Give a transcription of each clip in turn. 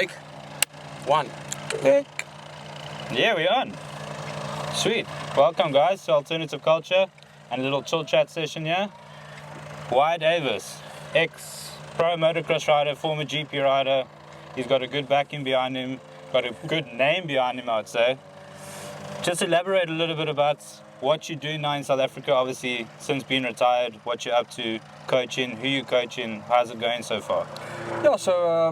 Take one. Yeah, we're on. Sweet. Welcome, guys, to Alternative Culture and a little chill chat session here. Wyatt Avis, ex-pro motocross rider, former GP rider. He's got a good backing behind him, got a good name behind him, I would say. Just elaborate a little bit about what you do now in South Africa, obviously, since being retired, what you're up to, coaching, who you coaching, how's it going so far? Yeah, so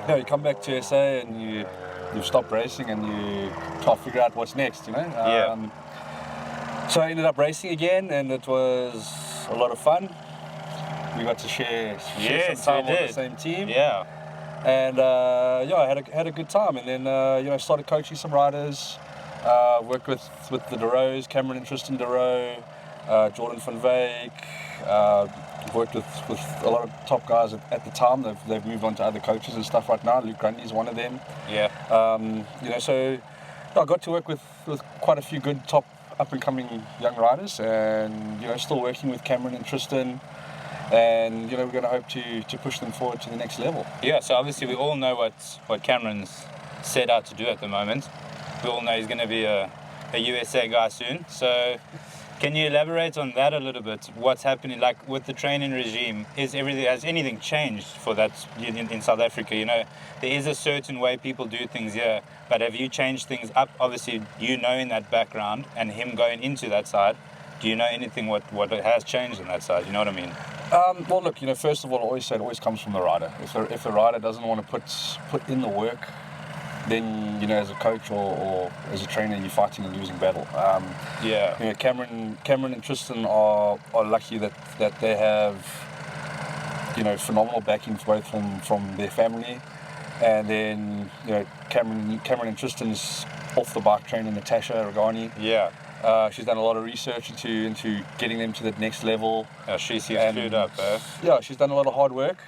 you come back to SA and you've stopped racing and you try to figure out what's next, you know? So I ended up racing again and it was a lot of fun. We got to share some time on the same team. Yeah. And I had a good time, and then started coaching some riders. Worked with the Deroes, Cameron and Tristan Deroe, Jordan van Wyk. Worked with a lot of top guys at the time. They've moved on to other coaches and stuff right now. Luke Grundy's one of them. Yeah. So I got to work with quite a few good top up and coming young riders, and still working with Cameron and Tristan. And we're going to hope to push them forward to the next level. Yeah. So obviously we all know what Cameron's set out to do at the moment. We all know he's going to be a USA guy soon. So can you elaborate on that a little bit? What's happening, like with the training regime? Has anything changed for that in South Africa? There is a certain way people do things here, but have you changed things up? Obviously, in that background and him going into that side. Do you know anything what has changed on that side? You know what I mean? Well, look, first of all, I always say it always comes from the rider. If the rider doesn't want to put in the work, then as a coach or as a trainer, you're fighting a losing battle. Cameron and Tristan are lucky that they have phenomenal backing both from their family, and then Cameron and Tristan's off the bike trainer Natasha Ragani. Yeah. She's done a lot of research into getting them to the next level. She's screwed up, eh? Yeah, she's done a lot of hard work.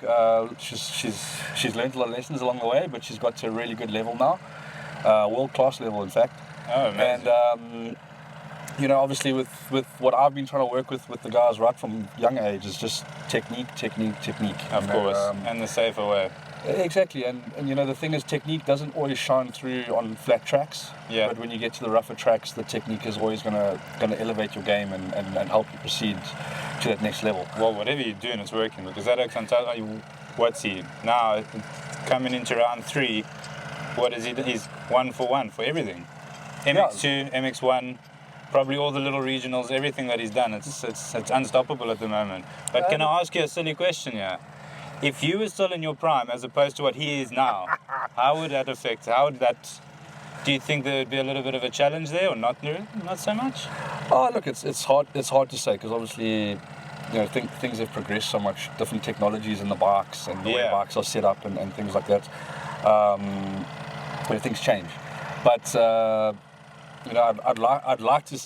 She's learned a lot of lessons along the way, but she's got to a really good level now, world-class level, in fact. Oh, amazing. And obviously with what I've been trying to work with the guys right from young age is just technique. Of course, and the safer way. Exactly, and the thing is, technique doesn't always shine through on flat tracks. Yeah. But when you get to the rougher tracks, the technique is always gonna elevate your game and help you proceed to that next level. Well, whatever you're doing, it's working, because that what's he now coming into round 3? What is he? He's 1 for 1 for everything. MX2, MX1. Probably all the little regionals, everything that he's done, it's unstoppable at the moment. But can I ask you a silly question here? If you were still in your prime as opposed to what he is now, how would that affect? Do you think there would be a little bit of a challenge there, or not so much? Oh, look, it's hard to say, because obviously, things have progressed so much, different technologies in the bikes and the way bikes are set up and things like that. Things change, but. I'd like to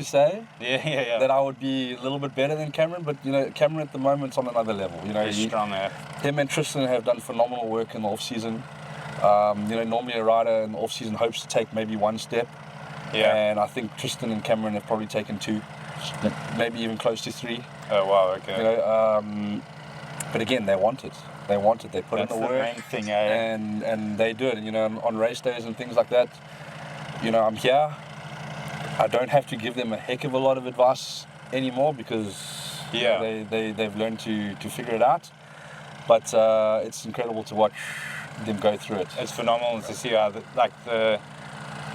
say that I would be a little bit better than Cameron, but Cameron at the moment's on another level. He's strong, eh? Him and Tristan have done phenomenal work in the off season. Normally a rider in the off season hopes to take maybe one step, and I think Tristan and Cameron have probably taken 2, maybe even close to 3. Oh wow, okay. But again, they want it. They put in the work. That's the main thing, eh? And they do it. And on race days and things like that. I'm here. I don't have to give them a heck of a lot of advice anymore, because they've learned to figure it out. But it's incredible to watch them go through it. It's phenomenal to see how,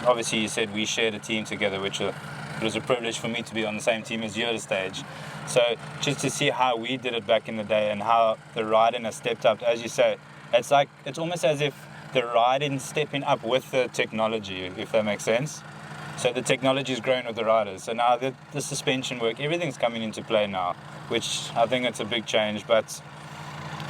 obviously you said we shared a team together, which it was a privilege for me to be on the same team as you at a stage. So just to see how we did it back in the day and how the riding has stepped up, as you say, it's almost as if the riding stepping up with the technology, if that makes sense. So the technology's grown with the riders. So now the suspension work, everything's coming into play now, which I think it's a big change, but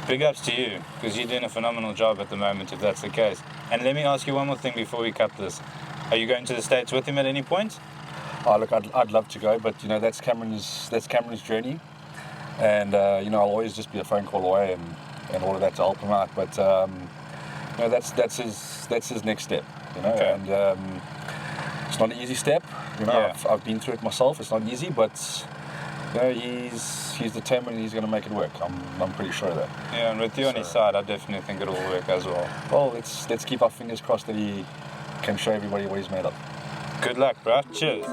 big ups to you, because you're doing a phenomenal job at the moment, if that's the case. And let me ask you one more thing before we cut this. Are you going to the States with him at any point? Oh, look, I'd love to go, but that's Cameron's journey, and I'll always just be a phone call away and all of that to help him out. But that's his next step, Okay. And it's not an easy step. I've been through it myself. It's not easy, but you know, he's determined. He's going to make it work. I'm pretty sure of that. Yeah, and with you on his side, I definitely think it'll work as well. Well, let's keep our fingers crossed that he can show everybody what he's made of. Good luck, bro. Cheers.